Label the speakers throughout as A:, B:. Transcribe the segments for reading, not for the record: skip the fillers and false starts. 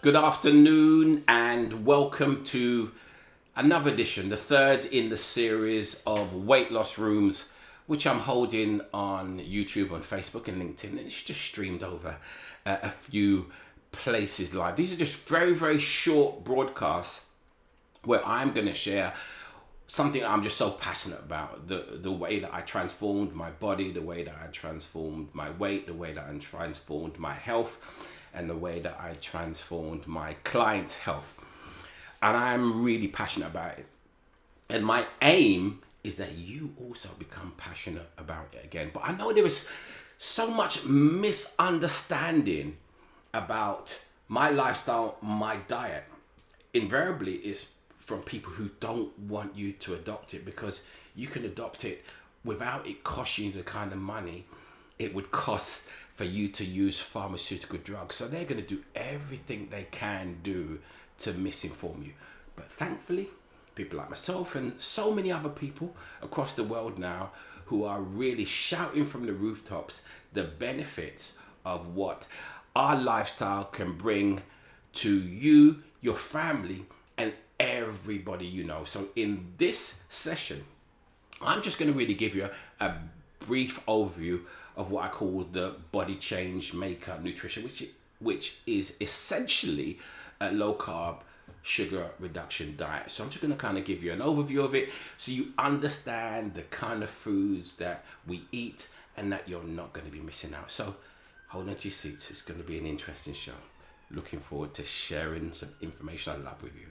A: Good afternoon and welcome to another edition, the third in the series of weight loss rooms, which I'm holding on YouTube, on Facebook and LinkedIn. And it's just streamed over a few places live. These are just very, very short broadcasts where I'm going to share something I'm just so passionate about, the way that I transformed my body, the way that I transformed my weight, the way that I transformed my health, and the way that I transformed my clients' health. And I'm really passionate about it. And my aim is that you also become passionate about it again. But I know there is so much misunderstanding about my lifestyle, my diet. Invariably, it's from people who don't want you to adopt it, because you can adopt it without it costing you the kind of money it would cost for you to use pharmaceutical drugs. So they're going to do everything they can do to misinform you. But thankfully, people like myself and so many other people across the world now who are really shouting from the rooftops the benefits of what our lifestyle can bring to you, your family, and everybody you know. So in this session, I'm just going to really give you a brief overview of what I call the body change maker nutrition, which is essentially a low carb, sugar reduction diet. So I'm just going to kind of give you an overview of it so you understand the kind of foods that we eat and that you're not going to be missing out. So hold on to your seats. It's going to be an interesting show. Looking forward to sharing some information I love with you.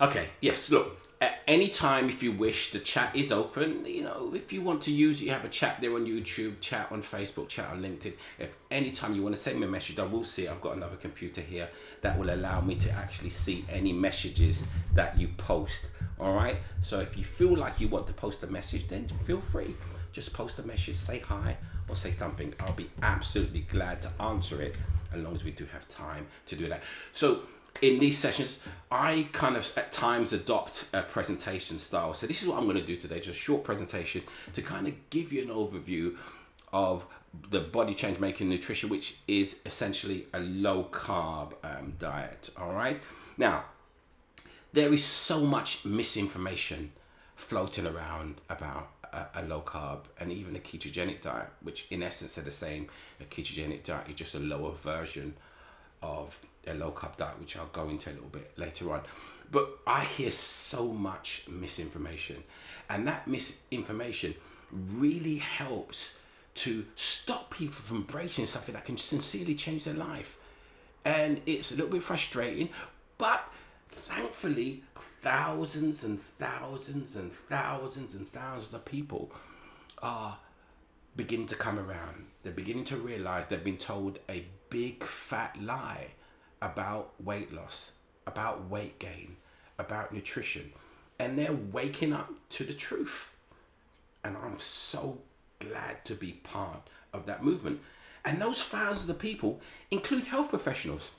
A: Okay, yes, look, at any time if you wish, the chat is open. You know, if you want to use it, you have a chat there on YouTube, chat on Facebook, chat on LinkedIn. If any time you want to send me a message, I will see it. I've got another computer here that will allow me to actually see any messages that you post. All right, so if you feel like you want to post a message, then feel free. Just post a message, say hi or say something. I'll be absolutely glad to answer it, as long as we do have time to do that. So in these sessions, I kind of at times adopt a presentation style. So this is what I'm going to do today, just a short presentation to kind of give you an overview of the body change making nutrition, which is essentially a low carb diet. All right. Now, there is so much misinformation floating around about a low carb and even a ketogenic diet, which in essence are the same. A ketogenic diet is just a lower version of a low carb diet, which I'll go into a little bit later on. But I hear so much misinformation, and that misinformation really helps to stop people from embracing something that can sincerely change their life. And it's a little bit frustrating, but thankfully thousands and thousands and thousands and thousands of people are beginning to come around. They're beginning to realize they've been told a big fat lie about weight loss, about weight gain, about nutrition, and they're waking up to the truth. And I'm so glad to be part of that movement. And those thousands of people include health professionals.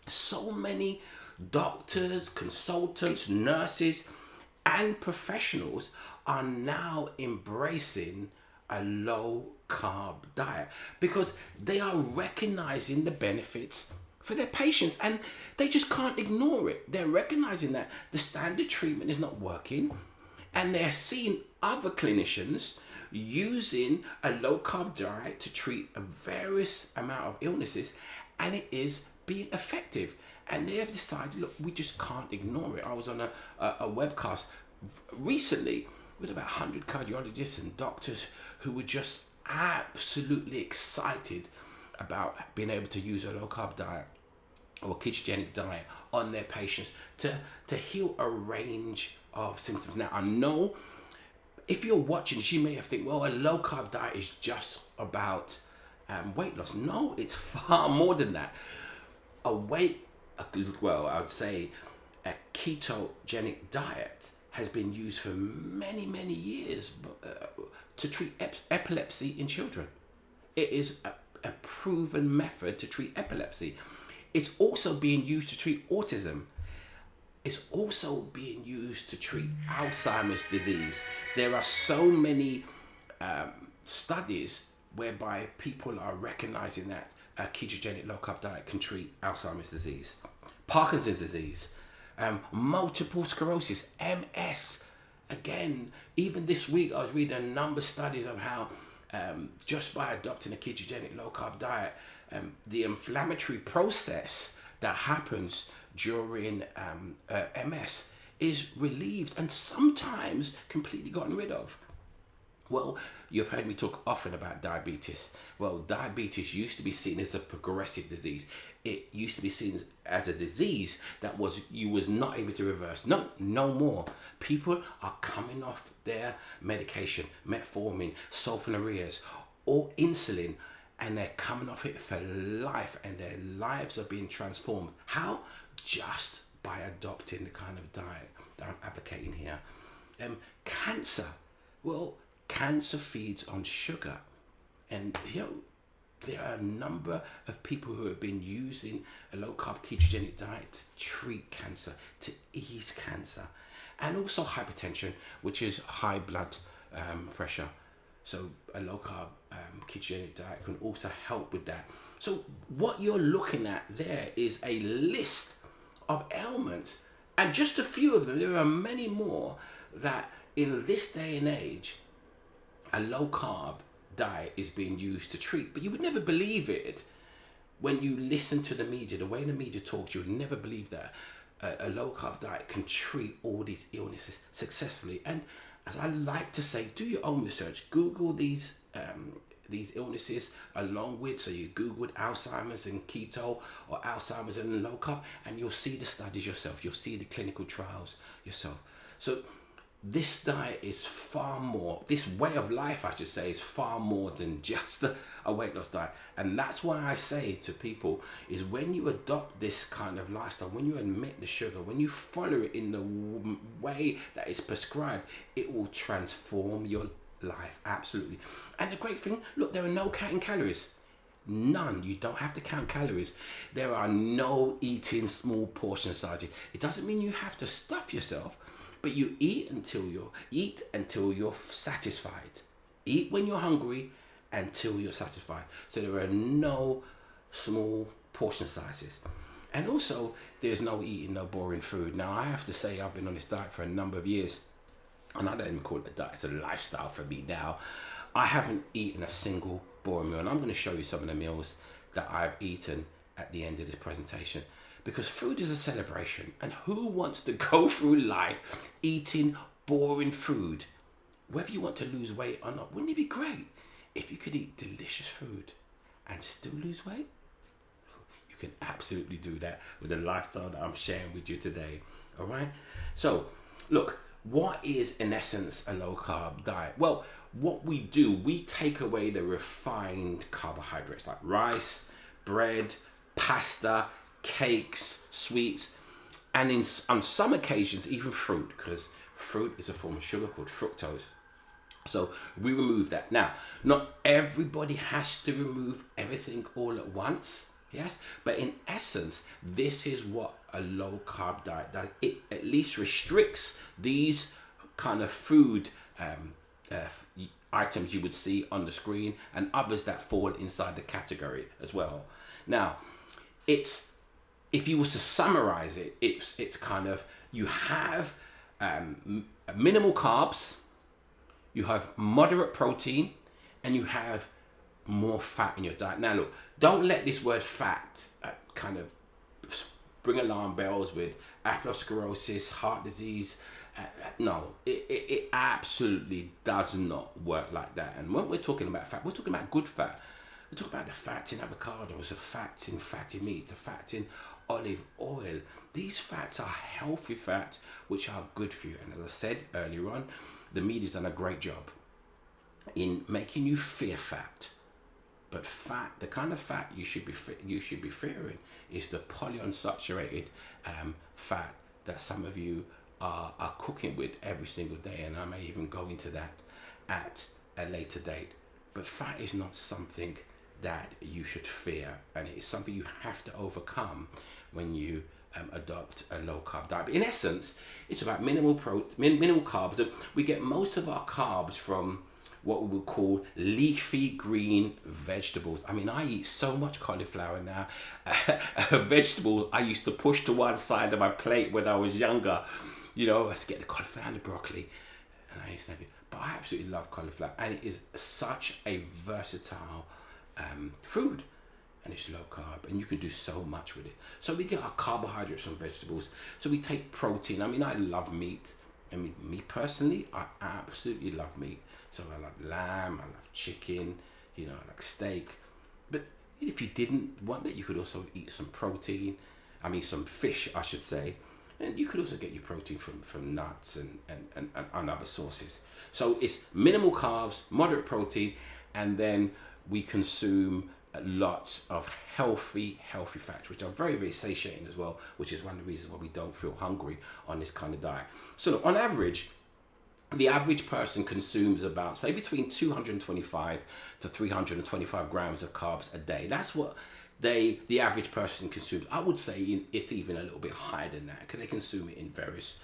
A: So many doctors, consultants, nurses, and professionals are now embracing a low carb diet because they are recognizing the benefits for their patients, and they just can't ignore it. They're recognizing that the standard treatment is not working, and they're seeing other clinicians using a low carb diet to treat a various amount of illnesses, and it is being effective. And they have decided, look, we just can't ignore it. I was on a webcast recently with about 100 cardiologists and doctors who were just absolutely excited about being able to use a low carb diet or a ketogenic diet on their patients to heal a range of symptoms. Now, I know if you're watching this, you may have think, well, a low carb diet is just about weight loss. No, it's far more than that. A weight, well, I would say a ketogenic diet has been used for many, many years to treat epilepsy in children. It is a proven method to treat epilepsy. It's also being used to treat autism. It's also being used to treat Alzheimer's disease. There are so many studies whereby people are recognizing that a ketogenic low carb diet can treat Alzheimer's disease, Parkinson's disease, multiple sclerosis, MS. Again, even this week I was reading a number of studies of how just by adopting a ketogenic low carb diet, the inflammatory process that happens during MS is relieved and sometimes completely gotten rid of. Well, you've heard me talk often about diabetes. Well, diabetes used to be seen as a progressive disease. It used to be seen as a disease that you was not able to reverse. No more. People are coming off their medication, metformin, sulfonylureas, or insulin, and they're coming off it for life, and their lives are being transformed. How? Just by adopting the kind of diet that I'm advocating here. Cancer. Well, cancer feeds on sugar, and there are a number of people who have been using a low carb ketogenic diet to treat cancer, to ease cancer, and also hypertension, which is high blood pressure. So a low carb ketogenic diet can also help with that. So what you're looking at there is a list of ailments, and just a few of them. There are many more that in this day and age, a low carb diet is being used to treat, but you would never believe it when you listen to the media. The way the media talks, you would never believe that a low carb diet can treat all these illnesses successfully. And as I like to say, do your own research. Google these illnesses along with, so you Googled Alzheimer's and keto, or Alzheimer's and low carb, and you'll see the studies yourself. You'll see the clinical trials yourself. So this diet is far more, this way of life, I should say, is far more than just a weight loss diet. And that's why I say to people is when you adopt this kind of lifestyle, when you omit the sugar, when you follow it in the way that is prescribed, it will transform your life, absolutely. And the great thing, look, there are no counting calories. None. You don't have to count calories. There are no eating small portion sizes. It doesn't mean you have to stuff yourself, but you eat until you're satisfied. Eat when you're hungry until you're satisfied. So there are no small portion sizes. And also, there's no eating no boring food. Now, I have to say, I've been on this diet for a number of years, and I don't even call it a diet, it's a lifestyle for me now. I haven't eaten a single boring meal, and I'm going to show you some of the meals that I've eaten at the end of this presentation. Because food is a celebration, and who wants to go through life eating boring food? Whether you want to lose weight or not, wouldn't it be great if you could eat delicious food and still lose weight? You can absolutely do that with the lifestyle that I'm sharing with you today. All right? So, look, what is in essence a low carb diet? Well, what we do, we take away the refined carbohydrates like rice, bread, pasta, cakes, sweets, and on some occasions even fruit, because fruit is a form of sugar called fructose. So we remove that. Now, not everybody has to remove everything all at once, yes, but in essence, this is what a low carb diet does. It at least restricts these kind of food items you would see on the screen, and others that fall inside the category as well. Now, if you was to summarize it, it's kind of, you have minimal carbs, you have moderate protein, and you have more fat in your diet. Now look, don't let this word fat kind of bring alarm bells with atherosclerosis, heart disease. No, it absolutely does not work like that. And when we're talking about fat, we're talking about good fat. We talk about the fats in avocados, the fats in fatty meat, the fats in olive oil. These fats are healthy fats which are good for you. And as I said earlier on, the media's done a great job in making you fear fat. But fat, the kind of fat you should be fearing, is the polyunsaturated fat that some of you are cooking with every single day, and I may even go into that at a later date. But fat is not something that you should fear, and it is something you have to overcome when you adopt a low carb diet. But in essence, it's about minimal carbs. We get most of our carbs from what we would call leafy green vegetables. I mean, I eat so much cauliflower now. A vegetable I used to push to one side of my plate when I was younger. You know, let's get the cauliflower and the broccoli. And I used to have it. But I absolutely love cauliflower, and it is such a versatile food, and it's low carb, and you can do so much with it. So we get our carbohydrates from vegetables. So we take protein. I mean, I love meat. I mean, me personally, I absolutely love meat. So I love lamb, I love chicken, you know, I like steak. But if you didn't want that, you could also eat some protein. I mean, some fish, I should say. And you could also get your protein from nuts and other sources. So it's minimal carbs, moderate protein, and then we consume lots of healthy fats, which are very, very satiating as well, which is one of the reasons why we don't feel hungry on this kind of diet. So look, on average, the average person consumes about, say, between 225 to 325 grams of carbs a day. That's what the average person consumes. I would say it's even a little bit higher than that, because they consume it in various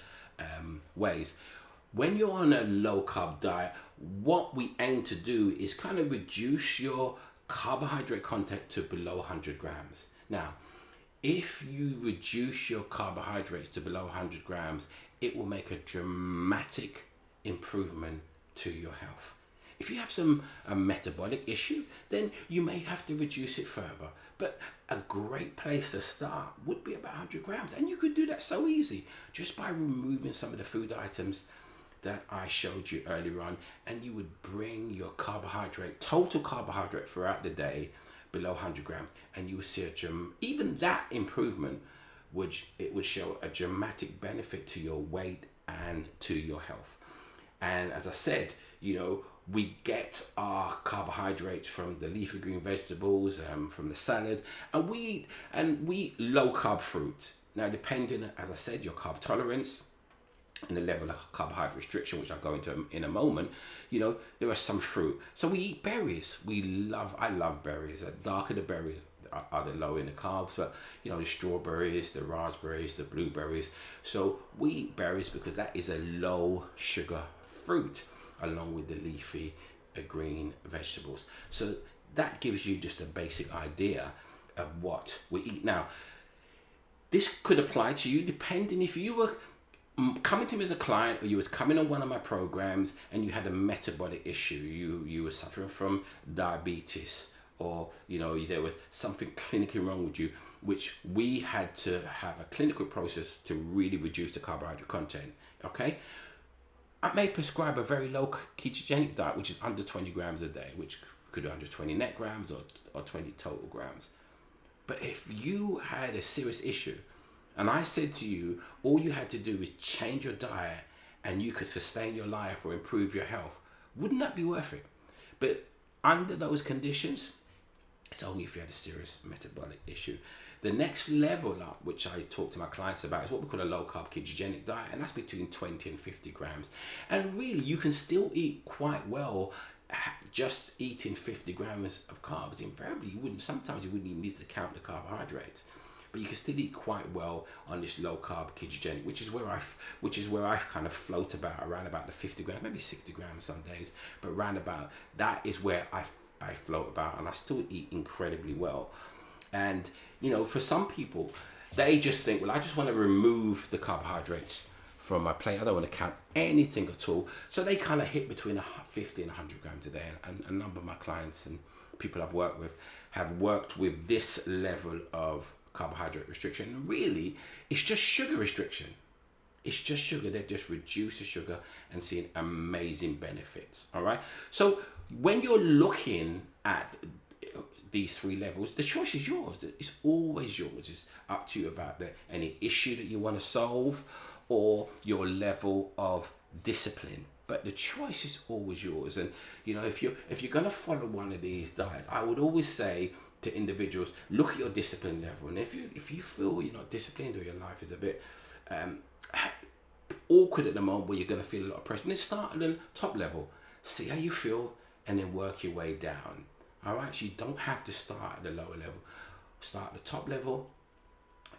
A: ways. When you're on a low carb diet, what we aim to do is kind of reduce your carbohydrate content to below 100 grams. Now, if you reduce your carbohydrates to below 100 grams, it will make a dramatic improvement to your health. If you have some metabolic issue, then you may have to reduce it further. But a great place to start would be about 100 grams. And you could do that so easy, just by removing some of the food items that I showed you earlier on, and you would bring your total carbohydrate throughout the day below 100 grams, and you will see even that improvement would show a dramatic benefit to your weight and to your health. And as I said, you know, we get our carbohydrates from the leafy green vegetables, from the salad, and we eat low carb fruit. Now, depending, as I said, your carb tolerance and the level of carbohydrate restriction, which I'll go into in a moment, you know, there are some fruit. So we eat berries. I love berries. The darker the berries are the lower in the carbs, but you know, the strawberries, the raspberries, the blueberries. So we eat berries because that is a low sugar fruit, along with the leafy green vegetables. So that gives you just a basic idea of what we eat. Now, this could apply to you depending if you were coming to me as a client, or you was coming on one of my programs and you had a metabolic issue. You were suffering from diabetes, or you know, there was something clinically wrong with you, which we had to have a clinical process to really reduce the carbohydrate content. Okay, I may prescribe a very low ketogenic diet, which is under 20 grams a day, which could be under 20 net grams or 20 total grams. But if you had a serious issue, and I said to you, all you had to do is change your diet and you could sustain your life or improve your health, wouldn't that be worth it? But under those conditions, it's only if you had a serious metabolic issue. The next level up, which I talk to my clients about, is what we call a low carb ketogenic diet, and that's between 20 and 50 grams. And really, you can still eat quite well just eating 50 grams of carbs. Invariably, sometimes you wouldn't even need to count the carbohydrates. But you can still eat quite well on this low carb ketogenic, which is where I kind of float around about the 50 grams, maybe 60 grams some days, but around about that is where I float about, and I still eat incredibly well. And you know, for some people, they just think, well, I just want to remove the carbohydrates from my plate. I don't want to count anything at all. So they kind of hit between 50 and 100 grams a day. And a number of my clients and people I've worked with have worked with this level of carbohydrate restriction. And really, it's just sugar restriction. It's just sugar. They've just reduced the sugar and seen amazing benefits. All right. So when you're looking at these three levels, the choice is yours. It's always yours. It's up to you about any issue that you want to solve, or your level of discipline but the choice is always yours. And if you're going to follow one of these diets, I would always say to individuals, look at your discipline level. And if you feel you're not disciplined, or your life is a bit awkward at the moment, where you're going to feel a lot of pressure, then start at the top level, see how you feel, and then work your way down. All right, so you don't have to start at the lower level. Start at the top level,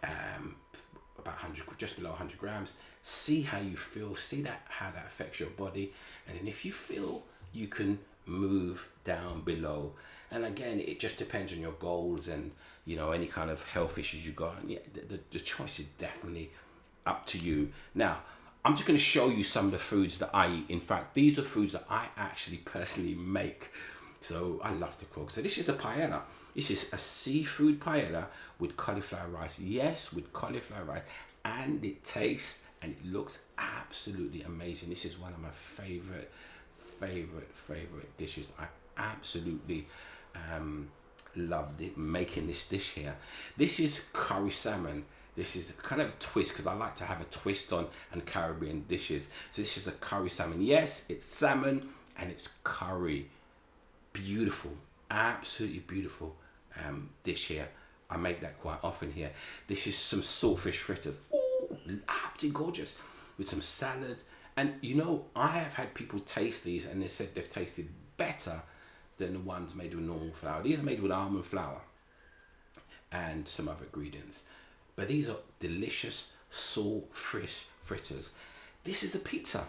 A: about 100, just below 100 grams. See how you feel, see how that affects your body, and then if you feel you can move down below. And again, it just depends on your goals and any kind of health issues you got. And yeah, the choice is definitely up to you. Now, I'm just going to show you some of the foods that I eat. In fact, these are foods that I actually personally make. So I love to cook. So this is the paella. This is a seafood paella with cauliflower rice. Yes, with cauliflower rice. And it tastes and it looks absolutely amazing. This is one of my favorite dishes. I absolutely loved it making this dish here. This is curry salmon. This is kind of a twist, because I like to have a twist on Caribbean dishes. So this is a curry salmon. Yes, it's salmon and it's curry. Beautiful, absolutely beautiful dish here. I make that quite often here. This is some saltfish fritters. Oh, absolutely gorgeous, with some salad. And I have had people taste these and they said they've tasted better than the ones made with normal flour. These are made with almond flour and some other ingredients. But these are delicious saltfish fritters. This is a pizza.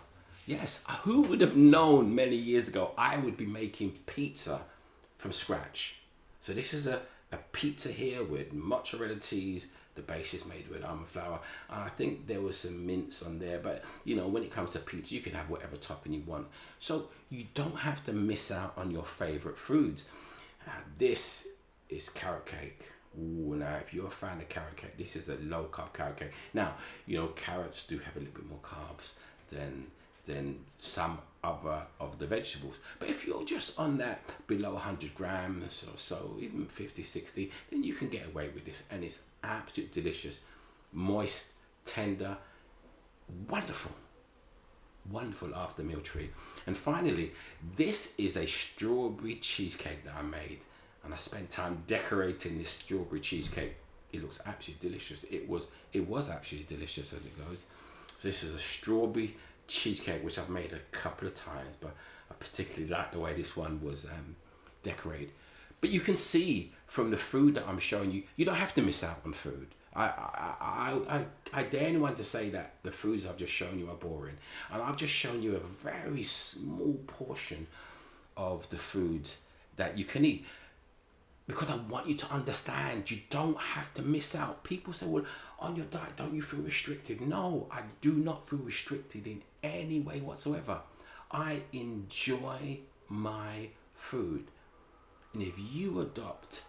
A: Yes, who would have known many years ago I would be making pizza from scratch? So this is a pizza here with mozzarella cheese. The base is made with almond flour. And I think there was some mince on there. But, when it comes to pizza, you can have whatever topping you want. So you don't have to miss out on your favorite foods. This is carrot cake. Ooh, now, if you're a fan of carrot cake, this is a low-carb carrot cake. Now, carrots do have a little bit more carbs than some other of the vegetables. But if you're just on that below 100 grams or so, even 50, 60, then you can get away with this. And it's absolutely delicious, moist, tender, wonderful after meal treat. And finally, this is a strawberry cheesecake that I made. And I spent time decorating this strawberry cheesecake. It looks absolutely delicious. It was absolutely delicious as it goes. So this is a strawberry cheesecake, which I've made a couple of times, but I particularly like the way this one was decorated. But you can see from the food that I'm showing you, you don't have to miss out on food. I dare anyone to say that the foods I've just shown you are boring. And I've just shown you a very small portion of the foods that you can eat, because I want you to understand you don't have to miss out. People say, well, on your diet, don't you feel restricted? No, I do not feel restricted in any way whatsoever. I enjoy my food. And if you adopt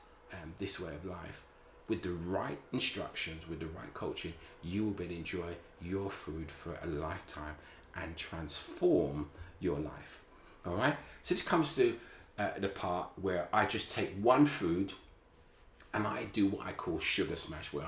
A: this way of life with the right instructions, with the right coaching, you will be able to enjoy your food for a lifetime and transform your life. All right? So this comes to the part where I just take one food and I do what I call sugar smash, where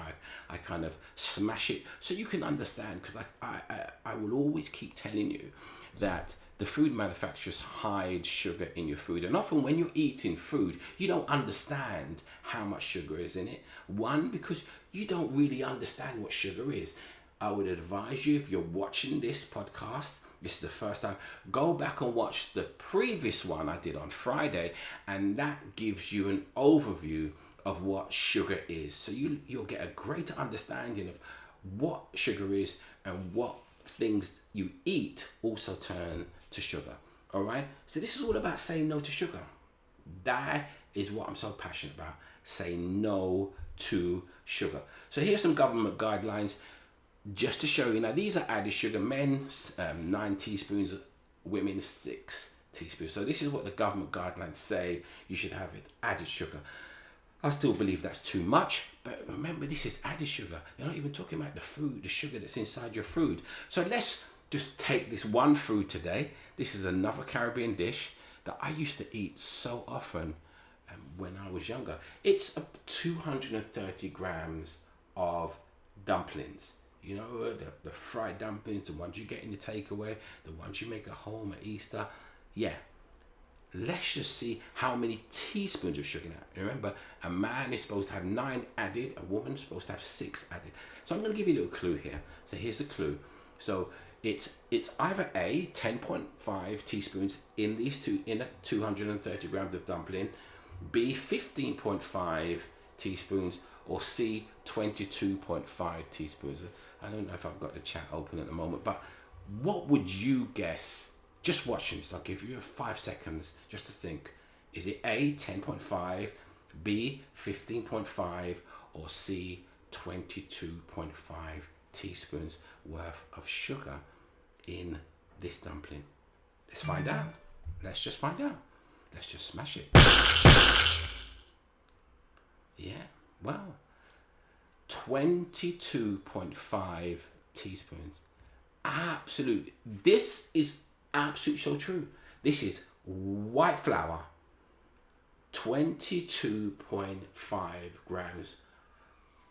A: I kind of smash it so you can understand, because I will always keep telling you that the food manufacturers hide sugar in your food. And often when you're eating food, you don't understand how much sugar is in it. One, because you don't really understand what sugar is. I would advise you, if you're watching this podcast, this is the first time, go back and watch the previous one I did on Friday, and that gives you an overview of what sugar is. So you'll get a greater understanding of what sugar is and what things you eat also turn to sugar. All right? So this is all about saying no to sugar. That is what I'm so passionate about. Say no to sugar. So here's some government guidelines just to show you. Now, these are added sugar. Men, 9 teaspoons, women, 6 teaspoons. So this is what the government guidelines say you should have it, added sugar. I still believe that's too much, but remember, this is added sugar. You're not even talking about the food, the sugar that's inside your food. So let's just take this one food today. This is another Caribbean dish that I used to eat so often when I was younger. It's 230 grams of dumplings. You know, the fried dumplings, the ones you get in the takeaway, the ones you make at home at Easter. Yeah, let's just see how many teaspoons of sugar now. Remember, a man is supposed to have 9 added, a woman is supposed to have 6 added. So I'm going to give you a little clue here. So here's the clue. So it's either A, 10.5 teaspoons in a 230 grams of dumpling, B, 15.5 teaspoons, or C, 22.5 teaspoons. I don't know if I've got the chat open at the moment, but what would you guess? Just watching this, I'll give you 5 seconds just to think. Is it A, 10.5, B, 15.5, or C, 22.5 teaspoons worth of sugar in this dumpling? Let's find out. Let's just find out. Let's just smash it. Yeah, well, 22.5 teaspoons. Absolutely. This is absolutely so true. This is white flour, 22.5 grams,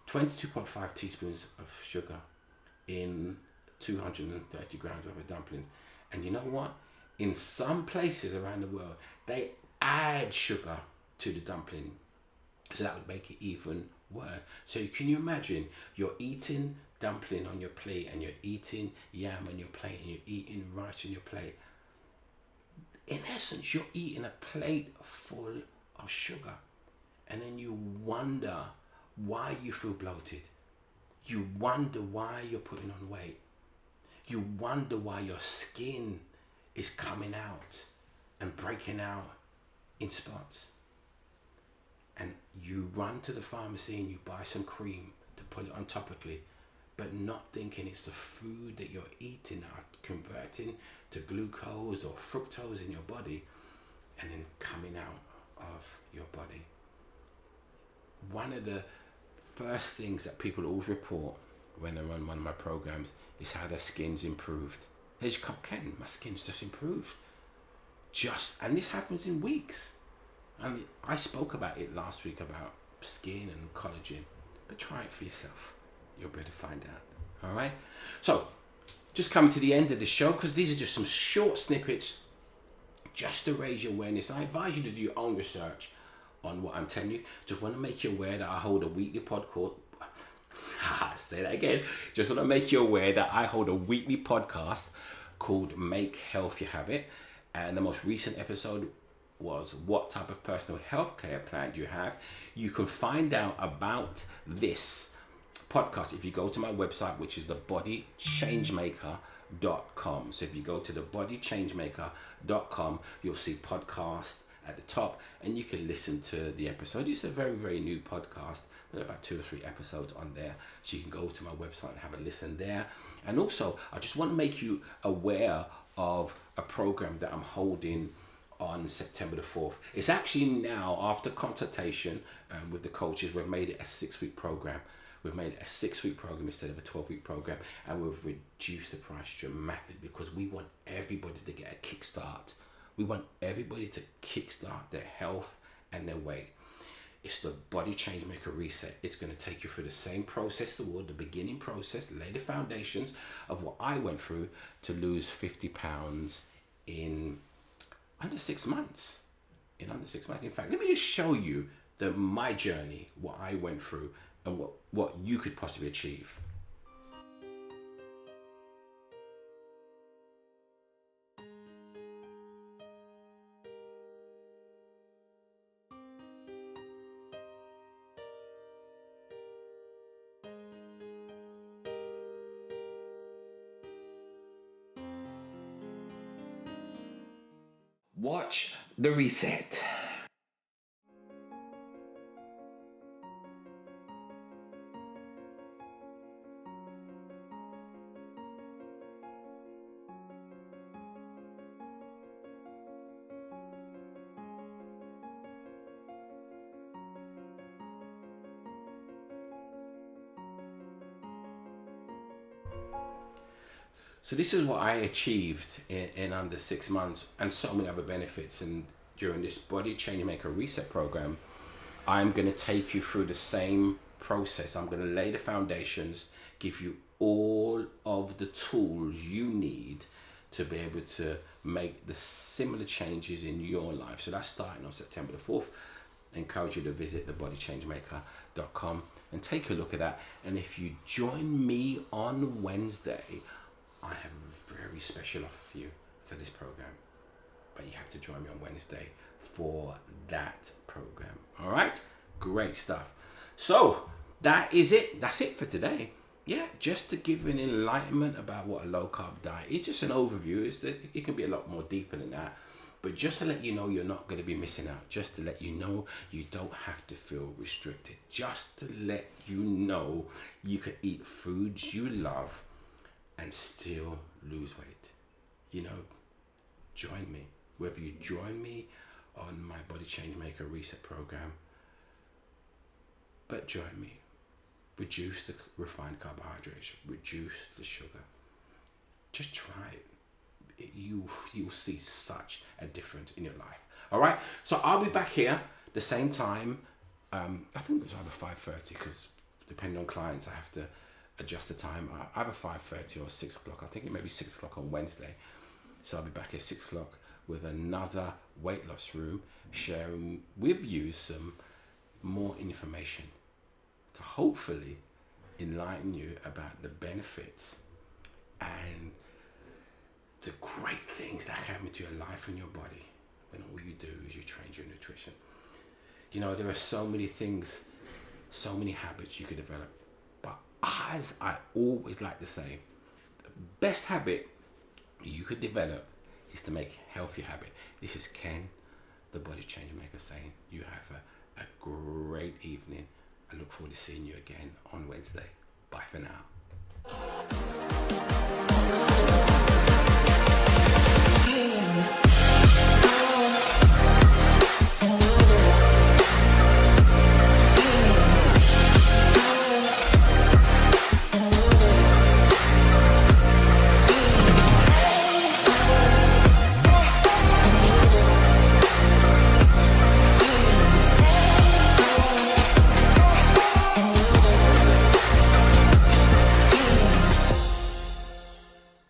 A: 22.5 teaspoons of sugar in 230 grams worth of dumplings. And you know what? In some places around the world, they add sugar to the dumpling. So that would make it even worse. So can you imagine you're eating dumpling on your plate and you're eating yam on your plate and you're eating rice on your plate. In essence, you're eating a plate full of sugar. And then you wonder why you feel bloated. You wonder why you're putting on weight. You wonder why your skin is coming out and breaking out in spots. And you run to the pharmacy and you buy some cream to put it on topically, but not thinking it's the food that you're eating that are converting to glucose or fructose in your body and then coming out of your body. One of the first things that people always report when they're on one of my programs is how their skin's improved. They just go, Ken, my skin's just improved. And this happens in weeks. I mean, I spoke about it last week about skin and collagen, but try it for yourself. You'll be able to find out. All right. So just coming to the end of the show, because these are just some short snippets just to raise your awareness. I advise you to do your own research on what I'm telling you. Just want to make you aware that I hold a weekly podcast. Say that again. Just want to make you aware that I hold a weekly podcast called Make Health Your Habit. And the most recent episode was what type of personal health care plan do you have. You can find out about this podcast if you go to my website, which is thebodychangemaker.com. So if you go to thebodychangemaker.com, you'll see podcast at the top and you can listen to the episode. It's a very, very new podcast. There are about 2 or 3 episodes on there. So you can go to my website and have a listen there. And also, I just want to make you aware of a program that I'm holding on September the 4th. It's actually now, after consultation with the coaches, we've made it a 6-week program. We've made it a 6-week program instead of a 12-week program, and we've reduced the price dramatically because we want everybody to get a kickstart. We want everybody to kickstart their health and their weight. It's the Body Change Maker Reset. It's going to take you through the same process, the beginning process, lay the foundations of what I went through to lose 50 pounds in under 6 months. In fact, let me just show you my journey, what I went through, and what you could possibly achieve. Watch the reset. So this is what I achieved in under 6 months, and so many other benefits. And during this Body Change Maker Reset program, I'm going to take you through the same process. I'm going to lay the foundations, give you all of the tools you need to be able to make the similar changes in your life. So that's starting on September the 4th. I encourage you to visit thebodychangemaker.com and take a look at that. And if you join me on Wednesday, I have a very special offer for you for this program. But you have to join me on Wednesday for that program. All right? Great stuff. So that is it. That's it for today. Yeah, just to give an enlightenment about what a low carb diet is, just an overview. It can be a lot more deeper than that. But just to let you know you're not going to be missing out. Just to let you know you don't have to feel restricted. Just to let you know you can eat foods you love and still lose weight. You know, join me. Whether you join me on my Body Change Maker Reset program, but join me. Reduce the refined carbohydrates, reduce the sugar. Just try it. You'll see such a difference in your life. All right. So I'll be back here the same time. I think it was either 5:30 because depending on clients, I have to adjust the time. Either 5:30 or 6 o'clock. I think it may be 6 o'clock on Wednesday. So I'll be back at 6 o'clock with another weight loss room, sharing with you some more information to hopefully enlighten you about the benefits and the great things that happen to your life and your body when all you do is you change your nutrition. You know, there are so many things, so many habits you could develop. But as I always like to say, the best habit you could develop is to make healthy habit. This is Ken, the Body Change Maker, saying you have a great evening. I look forward to seeing you again on Wednesday. Bye for now.